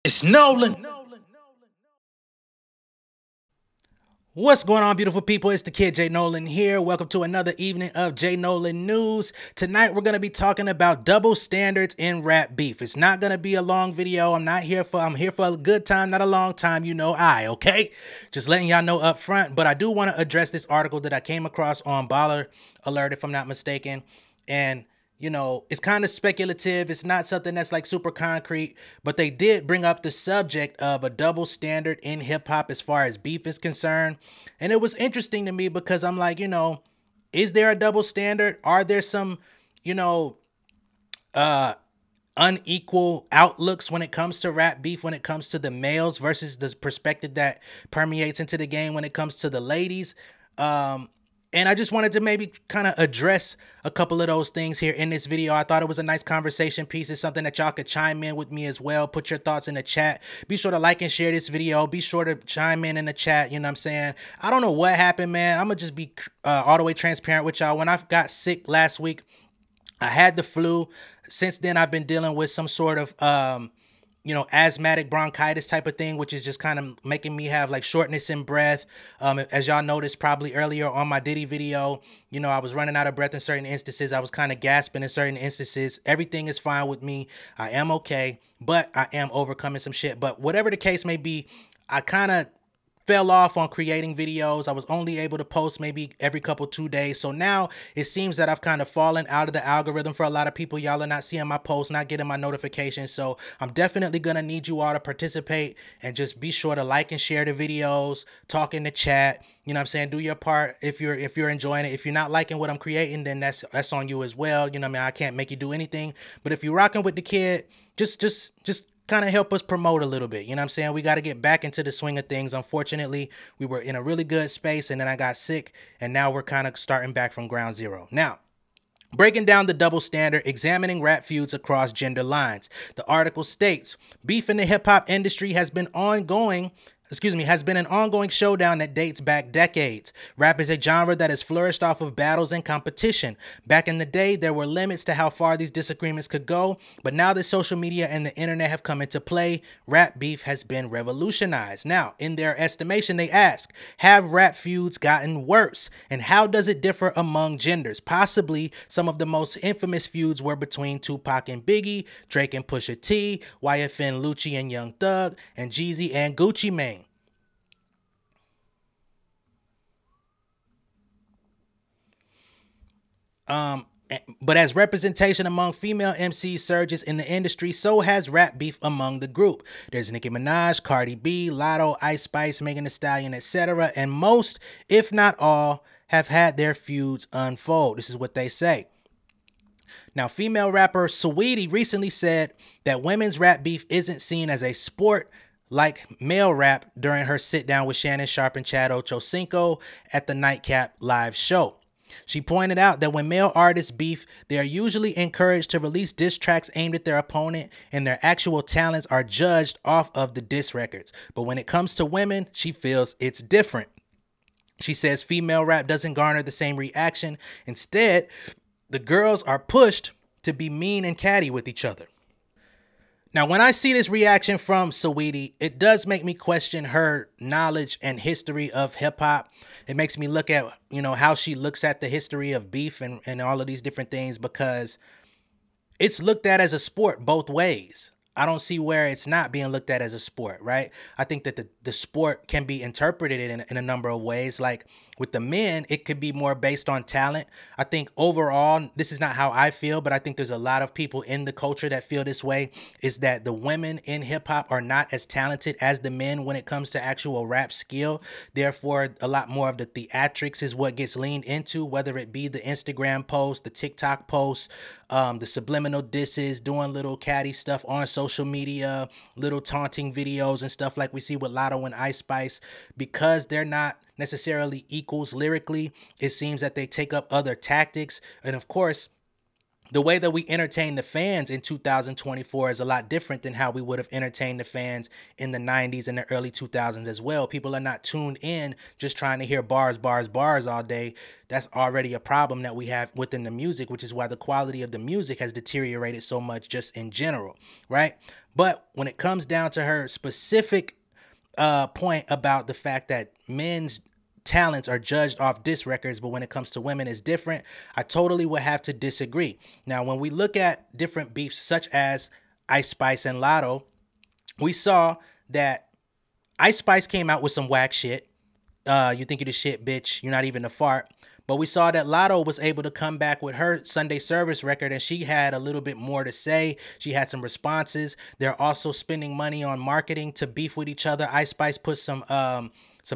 It's Nolan. What's going on, beautiful people? It's the kid J Nolan here. Welcome to another evening of J Nolan News. Tonight we're going to be talking about double standards in rap beef. It's not going to be a long video. I'm here for a good time, not a long time, okay? Just letting y'all know up front, but I do want to address this article that I came across on Baller Alert, if I'm not mistaken. And you know, it's kind of speculative. It's not something that's like super concrete, but they did bring up the subject of a double standard in hip hop as far as beef is concerned. And it was interesting to me because I'm like, is there a double standard? Are there some, unequal outlooks when it comes to rap beef, when it comes to the males versus the perspective that permeates into the game when it comes to the ladies? And I just wanted to maybe kind of address a couple of those things here in this video. I thought it was a nice conversation piece. It's something that y'all could chime in with me as well. Put your thoughts in the chat. Be sure to like and share this video. Be sure to chime in the chat. You know what I'm saying? I don't know what happened, man. I'm going to just be all the way transparent with y'all. When I got sick last week, I had the flu. Since then, I've been dealing with some sort of asthmatic bronchitis type of thing, which is just kind of making me have like shortness in breath. As y'all noticed probably earlier on my Diddy video, I was running out of breath in certain instances. I was kind of gasping in certain instances. Everything is fine with me. I am okay, but I am overcoming some shit. But whatever the case may be, I kind of fell off on creating videos. I was only able to post maybe every 2 days. So now it seems that I've kind of fallen out of the algorithm for a lot of people. Y'all are not seeing my posts, not getting my notifications. So I'm definitely going to need you all to participate and just be sure to like and share the videos, talk in the chat. You know what I'm saying? Do your part if you're enjoying it. If you're not liking what I'm creating, then that's on you as well. You know what I mean? I can't make you do anything. But if you're rocking with the kid, just kind of help us promote a little bit. You know what I'm saying? We got to get back into the swing of things. Unfortunately, we were in a really good space and then I got sick and now we're kind of starting back from ground zero. Now, breaking down the double standard, examining rap feuds across gender lines. The article states, beef in the hip hop industry has been an ongoing showdown that dates back decades. Rap is a genre that has flourished off of battles and competition. Back in the day, there were limits to how far these disagreements could go, but now that social media and the internet have come into play, rap beef has been revolutionized. Now, in their estimation, they ask, have rap feuds gotten worse? And how does it differ among genders? Possibly some of the most infamous feuds were between Tupac and Biggie, Drake and Pusha T, YFN Lucci and Young Thug, and Jeezy and Gucci Mane. But as representation among female MCs surges in the industry, so has rap beef among the group. There's Nicki Minaj, Cardi B, Latto, Ice Spice, Megan Thee Stallion, etc. And most, if not all, have had their feuds unfold. This is what they say. Now, female rapper Saweetie recently said that women's rap beef isn't seen as a sport like male rap during her sit down with Shannon, Sharpe, and Chad Ochocinco at the Nightcap live show. She pointed out that when male artists beef, they are usually encouraged to release diss tracks aimed at their opponent and their actual talents are judged off of the diss records. But when it comes to women, she feels it's different. She says female rap doesn't garner the same reaction. Instead, the girls are pushed to be mean and catty with each other. Now, when I see this reaction from Saweetie, it does make me question her knowledge and history of hip hop. It makes me look at, how she looks at the history of beef and all of these different things, because it's looked at as a sport both ways. I don't see where it's not being looked at as a sport, right? I think that the sport can be interpreted in a number of ways. Like with the men, it could be more based on talent. I think overall, this is not how I feel, but I think there's a lot of people in the culture that feel this way, is that the women in hip hop are not as talented as the men when it comes to actual rap skill. Therefore, a lot more of the theatrics is what gets leaned into, whether it be the Instagram post, the TikTok posts, the subliminal disses, doing little catty stuff on social media, little taunting videos and stuff like we see with Latto and Ice Spice. Because they're not necessarily equals lyrically, it seems that they take up other tactics. And of course, the way that we entertain the fans in 2024 is a lot different than how we would have entertained the fans in the 90s and the early 2000s as well. People are not tuned in just trying to hear bars, bars, bars all day. That's already a problem that we have within the music, which is why the quality of the music has deteriorated so much just in general, right? But when it comes down to her specific point about the fact that men's talents are judged off diss records, but when it comes to women it's different, I totally would have to disagree. Now, when we look at different beefs such as Ice Spice and Latto, we saw that Ice Spice came out with some whack shit. You think you the shit, bitch. You're not even a fart. But we saw that Latto was able to come back with her Sunday Service record, and she had a little bit more to say. She had some responses. They're also spending money on marketing to beef with each other. Ice Spice put some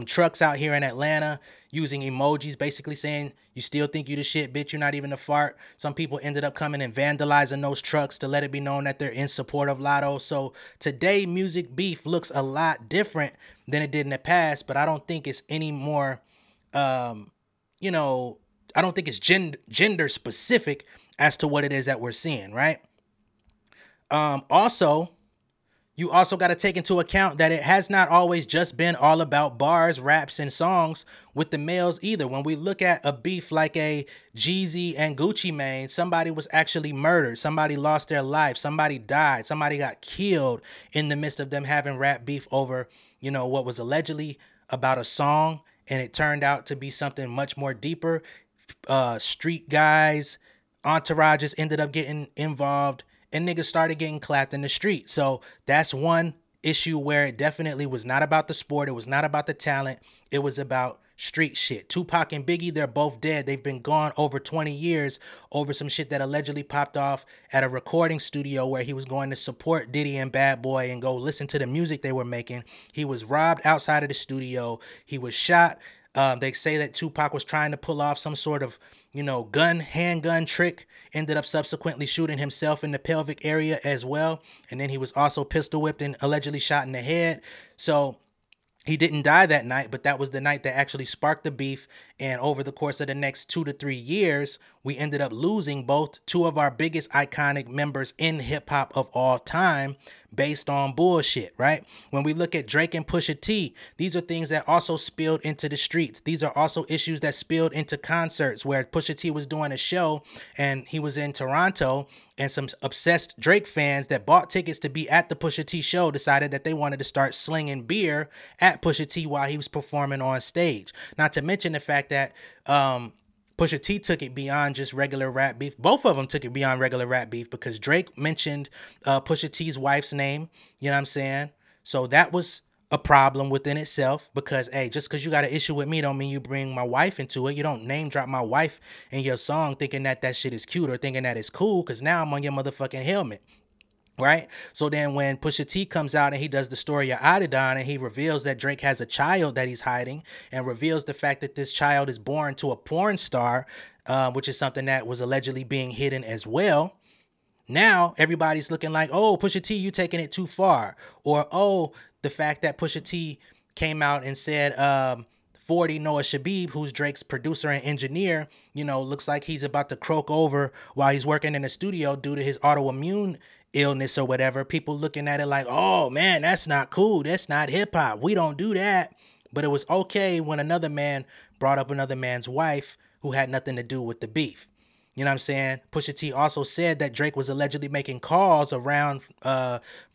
trucks out here in Atlanta using emojis, basically saying, you still think you the shit, bitch, you're not even a fart. Some people ended up coming and vandalizing those trucks to let it be known that they're in support of Latto. So today, music beef looks a lot different than it did in the past, but I don't think it's any more, you know, I don't think it's gender specific as to what it is that we're seeing, right? Also, you also got to take into account that it has not always just been all about bars, raps, and songs with the males either. When we look at a beef like a Jeezy and Gucci Mane, somebody was actually murdered. Somebody lost their life. Somebody died. Somebody got killed in the midst of them having rap beef over, you know, what was allegedly about a song. And it turned out to be something much more deeper. Street guys, entourages ended up getting involved, and niggas started getting clapped in the street. So that's one issue where it definitely was not about the sport. It was not about the talent. It was about street shit. Tupac and Biggie, they're both dead. They've been gone over 20 years over some shit that allegedly popped off at a recording studio where he was going to support Diddy and Bad Boy and go listen to the music they were making. He was robbed outside of the studio. He was shot. They say that Tupac was trying to pull off some sort of, you know, handgun trick, ended up subsequently shooting himself in the pelvic area as well. And then he was also pistol whipped and allegedly shot in the head. So he didn't die that night, but that was the night that actually sparked the beef. And over the course of the next 2 to 3 years, we ended up losing both two of our biggest iconic members in hip hop of all time based on bullshit, right? When we look at Drake and Pusha T, these are things that also spilled into the streets. These are also issues that spilled into concerts where Pusha T was doing a show and he was in Toronto, and some obsessed Drake fans that bought tickets to be at the Pusha T show decided that they wanted to start slinging beer at Pusha T while he was performing on stage. Not to mention the fact that Pusha T took it beyond just regular rap beef. Both of them took it beyond regular rap beef because Drake mentioned Pusha T's wife's name. You know what I'm saying? So that was a problem within itself because, hey, just because you got an issue with me don't mean you bring my wife into it. You don't name drop my wife in your song thinking that that shit is cute or thinking that it's cool because now I'm on your motherfucking helmet. Right? So then when Pusha T comes out and he does the story of Adidon and he reveals that Drake has a child that he's hiding and reveals the fact that this child is born to a porn star, which is something that was allegedly being hidden as well. Now everybody's looking like, oh, Pusha T, you taking it too far. Or, oh, the fact that Pusha T came out and said, 40 Noah Shabib, who's Drake's producer and engineer, you know, looks like he's about to croak over while he's working in the studio due to his autoimmune illness or whatever. People looking at it like, oh man, that's not cool. That's not hip hop. We don't do that. But it was okay when another man brought up another man's wife who had nothing to do with the beef. You know what I'm saying? Pusha T also said that Drake was allegedly making calls around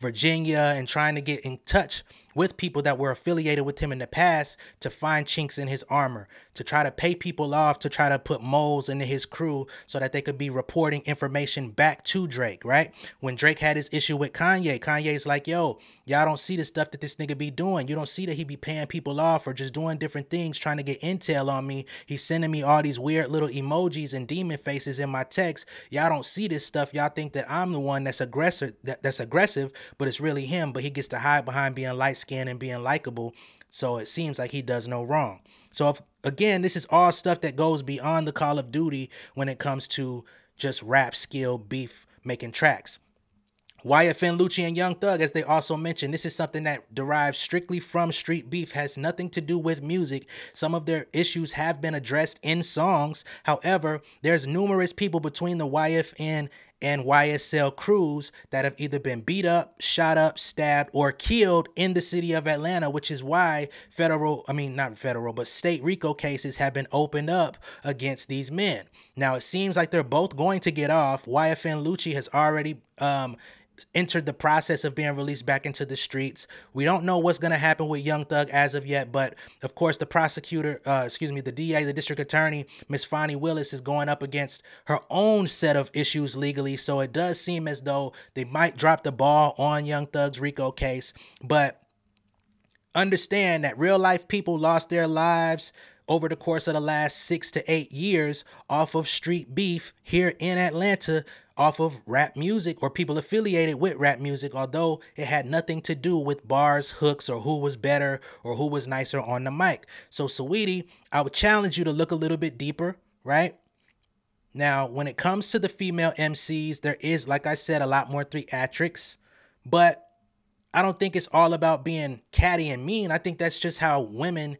Virginia and trying to get in touch with people that were affiliated with him in the past to find chinks in his armor, to try to pay people off, to try to put moles into his crew so that they could be reporting information back to Drake, right? When Drake had his issue with Kanye, Kanye's like, yo, y'all don't see the stuff that this nigga be doing. You don't see that he be paying people off or just doing different things, trying to get intel on me. He's sending me all these weird little emojis and demon faces in my text. Y'all don't see this stuff. Y'all think that I'm the one that's aggressive, but it's really him. But he gets to hide behind being light-skinned and being likable, so it seems like he does no wrong. So again, this is all stuff that goes beyond the Call of Duty when it comes to just rap skill, beef, making tracks. YFN, Lucci, and Young Thug, as they also mentioned, this is something that derives strictly from street beef, has nothing to do with music. Some of their issues have been addressed in songs. However, there's numerous people between the YFN and YSL crews that have either been beat up, shot up, stabbed, or killed in the city of Atlanta, which is why not federal, but state RICO cases have been opened up against these men. Now, it seems like they're both going to get off. YFN Lucci has already entered the process of being released back into the streets. We don't know what's going to happen with Young Thug as of yet, but of course the prosecutor, the DA, the district attorney, Miss Fonnie Willis, is going up against her own set of issues legally. So it does seem as though they might drop the ball on Young Thug's RICO case, but understand that real life people lost their lives over the course of the last 6 to 8 years off of street beef here in Atlanta, off of rap music or people affiliated with rap music, although it had nothing to do with bars, hooks, or who was better or who was nicer on the mic. So Saweetie, I would challenge you to look a little bit deeper, right? Now, when it comes to the female MCs, there is, like I said, a lot more theatrics, but I don't think it's all about being catty and mean. I think that's just how women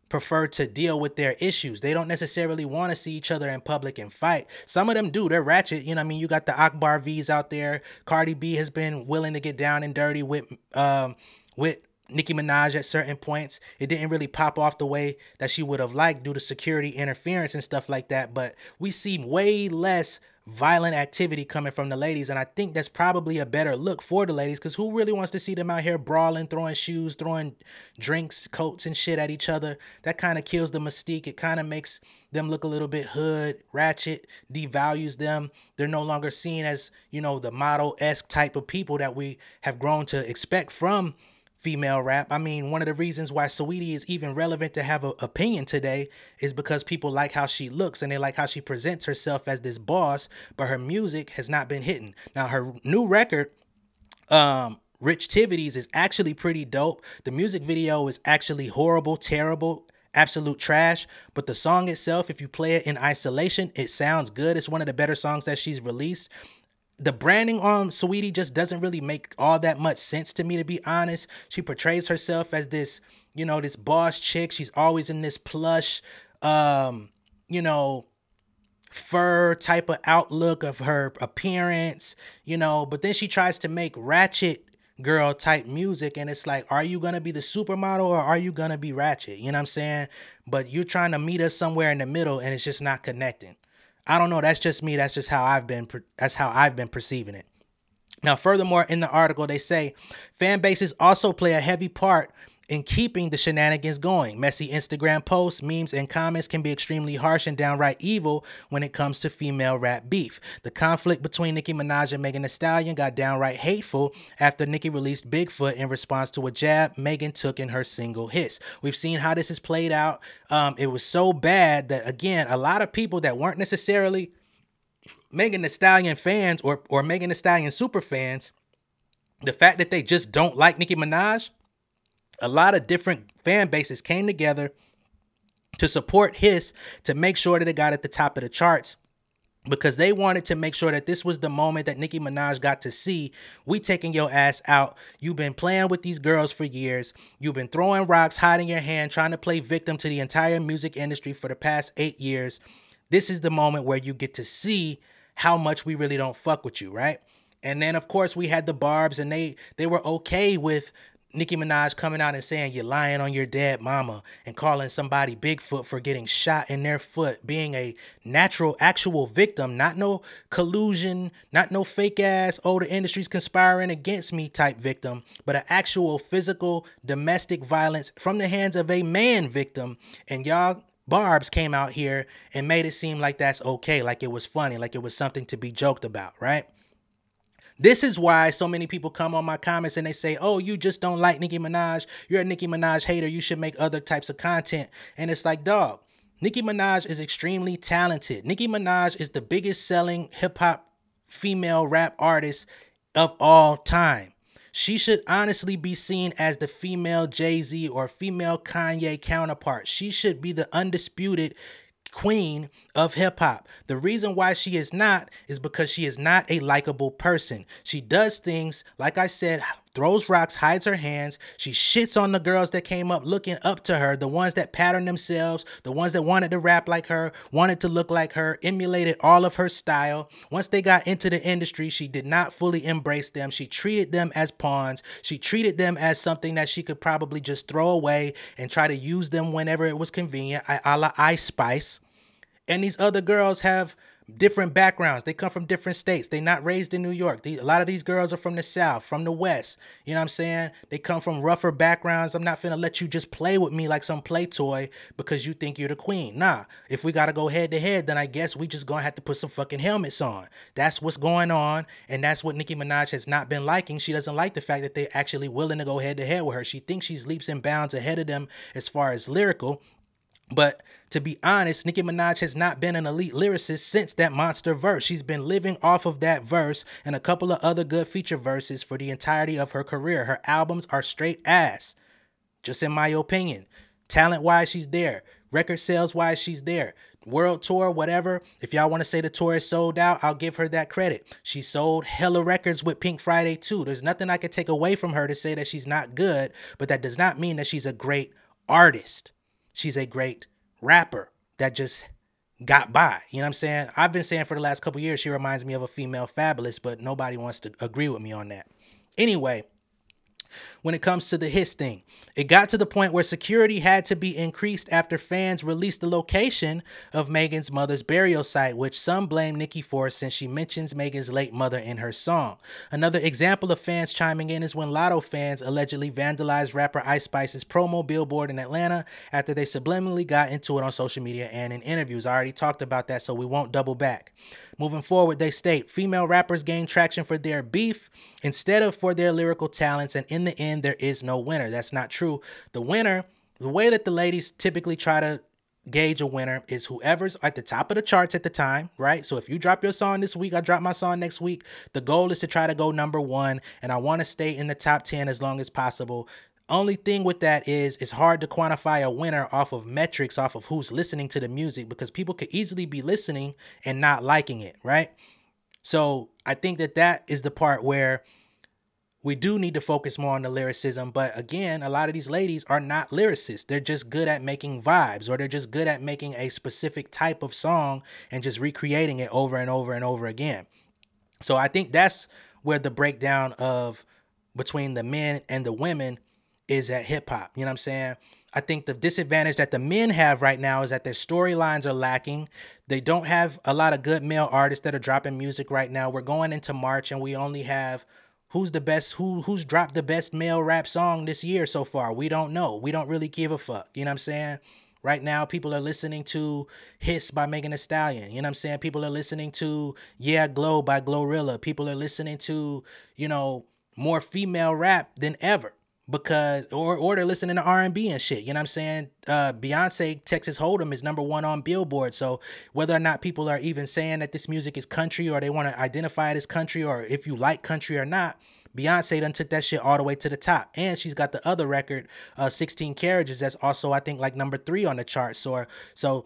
prefer to deal with their issues. They don't necessarily want to see each other in public and fight. Some of them do. They're ratchet. You know what I mean? You got the Akbar V's out there. Cardi B has been willing to get down and dirty with Nicki Minaj at certain points. It didn't really pop off the way that she would have liked due to security interference and stuff like that. But we see way less violent activity coming from the ladies, and I think that's probably a better look for the ladies, because who really wants to see them out here brawling, throwing shoes, throwing drinks, coats and shit at each other? That kind of kills the mystique. It kind of makes them look a little bit hood, ratchet, devalues them. They're no longer seen as, you know, the model-esque type of people that we have grown to expect from female rap. I mean, one of the reasons why Saweetie is even relevant to have an opinion today is because people like how she looks and they like how she presents herself as this boss, but her music has not been hitting. Now, her new record, Rich Tivities, is actually pretty dope. The music video is actually horrible, terrible, absolute trash, but the song itself, if you play it in isolation, it sounds good. It's one of the better songs that she's released. The branding on Saweetie just doesn't really make all that much sense to me, to be honest. She portrays herself as this, you know, this boss chick. She's always in this plush, you know, fur type of outlook of her appearance, you know, but then she tries to make ratchet girl type music, and it's like, are you gonna be the supermodel or are you gonna be ratchet? You know what I'm saying? But you're trying to meet us somewhere in the middle, and it's just not connecting. I don't know. That's just me. That's just how I've been perceiving it. Now, furthermore, in the article, they say fan bases also play a heavy part in keeping the shenanigans going. Messy Instagram posts, memes, and comments can be extremely harsh and downright evil when it comes to female rap beef. The conflict between Nicki Minaj and Megan Thee Stallion got downright hateful after Nicki released Bigfoot in response to a jab Megan took in her single Hiss. We've seen how this has played out. It was so bad that, again, a lot of people that weren't necessarily Megan Thee Stallion fans or Megan Thee Stallion super fans, the fact that they just don't like Nicki Minaj, a lot of different fan bases came together to support Hiss, to make sure that it got at the top of the charts, because they wanted to make sure that this was the moment that Nicki Minaj got to see, we taking your ass out. You've been playing with these girls for years. You've been throwing rocks, hiding your hand, trying to play victim to the entire music industry for the past 8 years. This is the moment where you get to see how much we really don't fuck with you, right? And then, of course, we had the Barbs, and they were okay with Nicki Minaj coming out and saying you're lying on your dead mama and calling somebody Bigfoot for getting shot in their foot, being a natural, actual victim, not no collusion, not no fake ass, oh, the industry's conspiring against me type victim, but an actual physical domestic violence from the hands of a man victim. And y'all Barbs came out here and made it seem like that's okay, like it was funny, like it was something to be joked about, right? This is why so many people come on my comments and they say, oh, you just don't like Nicki Minaj. You're a Nicki Minaj hater. You should make other types of content. And it's like, dog, Nicki Minaj is extremely talented. Nicki Minaj is the biggest selling hip hop female rap artist of all time. She should honestly be seen as the female Jay-Z or female Kanye counterpart. She should be the undisputed queen of hip hop. The reason why she is not is because she is not a likable person. She does things, like I said, throws rocks, hides her hands. She shits on the girls that came up looking up to her, the ones that patterned themselves, the ones that wanted to rap like her, wanted to look like her, emulated all of her style. Once they got into the industry, she did not fully embrace them. She treated them as pawns. She treated them as something that she could probably just throw away and try to use them whenever it was convenient, a la Ice Spice. And these other girls have different backgrounds. They come from different states. They're not raised in New York. A lot of these girls are from the South, from the West. You know what I'm saying? They come from rougher backgrounds. I'm not finna let you just play with me like some play toy because you think you're the queen. Nah, if we gotta go head to head, then I guess we just gonna have to put some fucking helmets on. That's what's going on, and that's what Nicki Minaj has not been liking. She doesn't like the fact that they're actually willing to go head to head with her. She thinks she's leaps and bounds ahead of them as far as lyrical. But to be honest, Nicki Minaj has not been an elite lyricist since that monster verse. She's been living off of that verse and a couple of other good feature verses for the entirety of her career. Her albums are straight ass, just in my opinion. Talent-wise, she's there. Record sales-wise, she's there. World tour, whatever. If y'all want to say the tour is sold out, I'll give her that credit. She sold hella records with Pink Friday too. There's nothing I could take away from her to say that she's not good, but that does not mean that she's a great artist. She's a great rapper that just got by. You know what I'm saying? I've been saying for the last couple years, she reminds me of a female Fabulous, but nobody wants to agree with me on that. Anyway, when it comes to the Hiss thing, it got to the point where security had to be increased after fans released the location of Megan's mother's burial site, which some blame Nicki for since she mentions Megan's late mother in her song. Another example of fans chiming in is when Latto fans allegedly vandalized rapper Ice Spice's promo billboard in Atlanta after they subliminally got into it on social media and in interviews. I already talked about that, so we won't double back. Moving forward, they state female rappers gain traction for their beef instead of for their lyrical talents, and in the end, there is no winner. That's not true. The winner, the way that the ladies typically try to gauge a winner is whoever's at the top of the charts at the time, right? So if you drop your song this week, I drop my song next week, the goal is to try to go #1, and I want to stay in the top 10 as long as possible. Only thing with that is it's hard to quantify a winner off of metrics, off of who's listening to the music, because people could easily be listening and not liking it, right? So I think that that is the part where we do need to focus more on the lyricism. But again, a lot of these ladies are not lyricists. They're just good at making vibes, or they're just good at making a specific type of song and just recreating it over and over and over again. So I think that's where the breakdown of between the men and the women is at hip hop. You know what I'm saying? I think the disadvantage that the men have right now is that their storylines are lacking. They don't have a lot of good male artists that are dropping music right now. We're going into March and we only have who's the best, who's dropped the best male rap song this year so far. We don't know. We don't really give a fuck. You know what I'm saying? Right now, people are listening to Hiss by Megan Thee Stallion. You know what I'm saying? People are listening to Yeah Glow by Glorilla. People are listening to, you know, more female rap than ever. Because or they're listening to R&B and shit. You know what I'm saying? Beyonce Texas Hold'em is #1 on Billboard. So whether or not people are even saying that this music is country, or they want to identify it as country, or if you like country or not, Beyonce done took that shit all the way to the top. And she's got the other record, 16 Carriages, that's also, I think, like #3 on the charts. So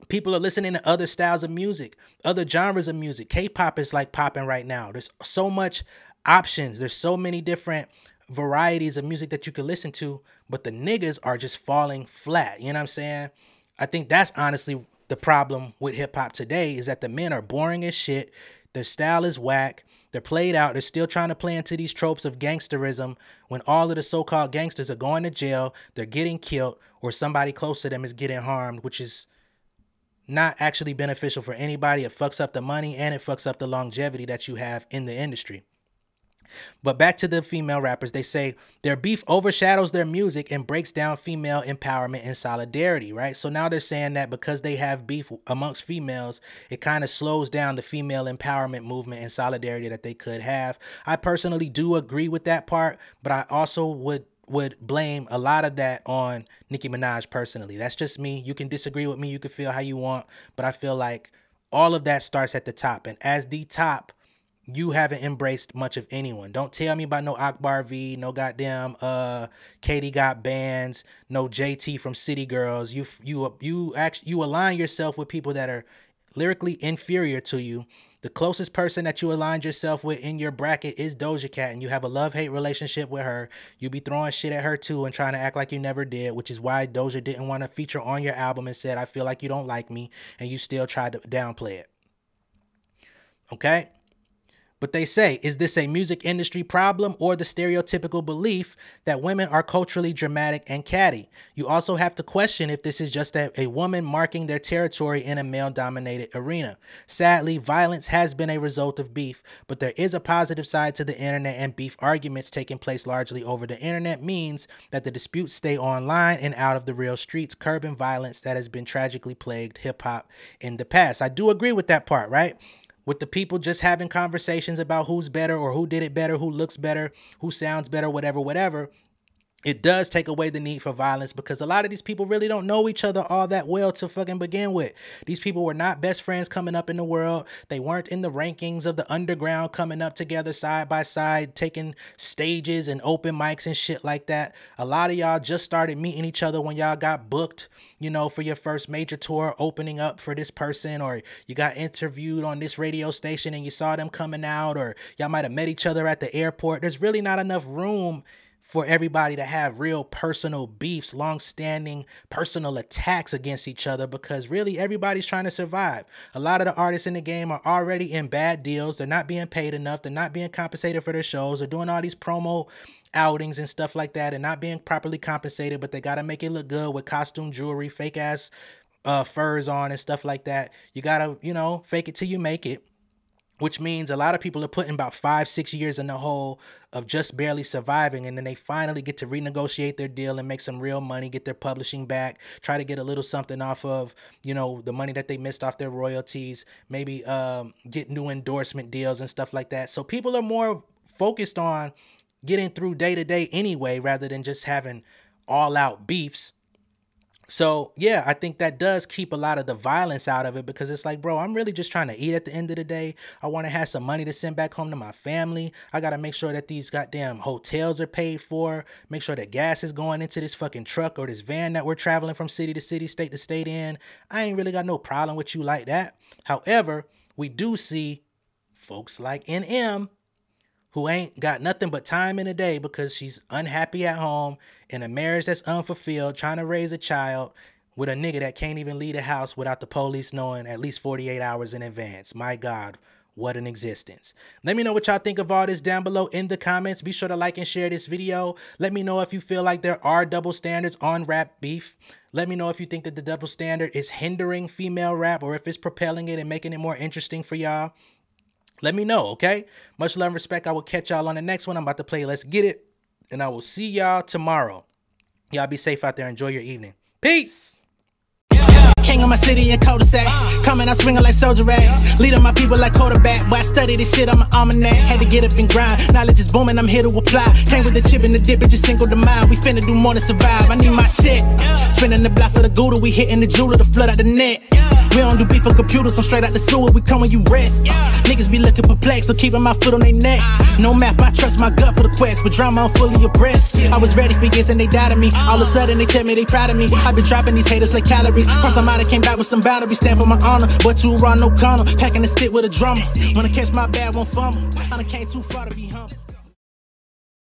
people are listening to other styles of music, other genres of music. K-pop is like popping right now. There's so much options. There's so many different varieties of music that you can listen to, but the niggas are just falling flat. You know what I'm saying? I think that's honestly the problem with hip hop today, is that the men are boring as shit. Their style is whack. They're played out. They're still trying to play into these tropes of gangsterism when all of the so-called gangsters are going to jail, they're getting killed, or somebody close to them is getting harmed, which is not actually beneficial for anybody. It fucks up the money and it fucks up the longevity that you have in the industry. But back to the female rappers, they say their beef overshadows their music and breaks down female empowerment and solidarity, right? So now they're saying that because they have beef amongst females, it kind of slows down the female empowerment movement and solidarity that they could have. I personally do agree with that part, but I also would blame a lot of that on Nicki Minaj personally. That's just me. You can disagree with me. You can feel how you want, but I feel like all of that starts at the top. And as the top, you haven't embraced much of anyone. Don't tell me about no Akbar V, no goddamn Katie Got Bands, no JT from City Girls. You align yourself with people that are lyrically inferior to you, The closest person that you aligned yourself with in your bracket is Doja Cat, and you have a love-hate relationship with her. You be throwing shit at her too and trying to act like you never did, which is why Doja didn't want to feature on your album and said, I feel like you don't like me, and you still tried to downplay it. Okay? But they say, is this a music industry problem or the stereotypical belief that women are culturally dramatic and catty? You also have to question if this is just a woman marking their territory in a male-dominated arena. Sadly, violence has been a result of beef, but there is a positive side to the internet, and beef arguments taking place largely over the internet means that the disputes stay online and out of the real streets, curbing violence that has been tragically plagued hip-hop in the past. I do agree with that part, right? With the people just having conversations about who's better or who did it better, who looks better, who sounds better, whatever, it does take away the need for violence, because a lot of these people really don't know each other all that well to fucking begin with. These people were not best friends coming up in the world. They weren't in the rankings of the underground coming up together side by side, taking stages and open mics and shit like that. A lot of y'all just started meeting each other when y'all got booked, you know, for your first major tour, opening up for this person, or you got interviewed on this radio station and you saw them coming out, or y'all might have met each other at the airport. There's really not enough room for everybody to have real personal beefs, long-standing personal attacks against each other, because really everybody's trying to survive. A lot of the artists in the game are already in bad deals. They're not being paid enough. They're not being compensated for their shows. They're doing all these promo outings and stuff like that and not being properly compensated, but they got to make it look good with costume jewelry, fake ass furs on and stuff like that. You got to, you know, fake it till you make it. Which means a lot of people are putting about 5-6 years in the hole of just barely surviving, and then they finally get to renegotiate their deal and make some real money, get their publishing back, try to get a little something off of, you know, the money that they missed off their royalties, maybe get new endorsement deals and stuff like that. So people are more focused on getting through day to day anyway, rather than just having all out beefs. So, yeah, I think that does keep a lot of the violence out of it, because it's like, bro, I'm really just trying to eat at the end of the day. I want to have some money to send back home to my family. I got to make sure that these goddamn hotels are paid for, make sure that gas is going into this fucking truck or this van that we're traveling from city to city, state to state in. I ain't really got no problem with you like that. However, we do see folks like NM who ain't got nothing but time in a day because she's unhappy at home in a marriage that's unfulfilled, trying to raise a child with a nigga that can't even leave the house without the police knowing at least 48 hours in advance. My God, what an existence. Let me know what y'all think of all this down below in the comments. Be sure to like and share this video. Let me know if you feel like there are double standards on rap beef. Let me know if you think that the double standard is hindering female rap or if it's propelling it and making it more interesting for y'all. Let me know, okay? Much love and respect. I will catch y'all on the next one. I'm about to play Let's Get It, and I will see y'all tomorrow. Y'all be safe out there. Enjoy your evening. Peace. King of my city and cul-de-sac. Coming out swinging like soldier rags. Leading my people like quarterback. But I study this shit on my almanac. Had to get up and grind. Knowledge is booming, I'm here to apply. Came with the chip and the dip, it just single the mind. We finna do more than survive. I need my check. Spinning the block for the Gouda. We hitting the jeweler to flood out the net. We don't do beef on computers, I'm straight out the sewer. We come when you rest. Niggas be looking perplexed, so keeping my foot on their neck. No map, I trust my gut for the quest. But drama, I'm fully abreast. I was ready for years and they died of me. All of a sudden they tell me they proud of me. I been dropping these haters like calories. Cross them out, I came back with some boundaries. Stand for my honor, but you run no corner. Packing the stick with a drummer. Wanna catch my bad, won't fumble. I done came too far to be humble.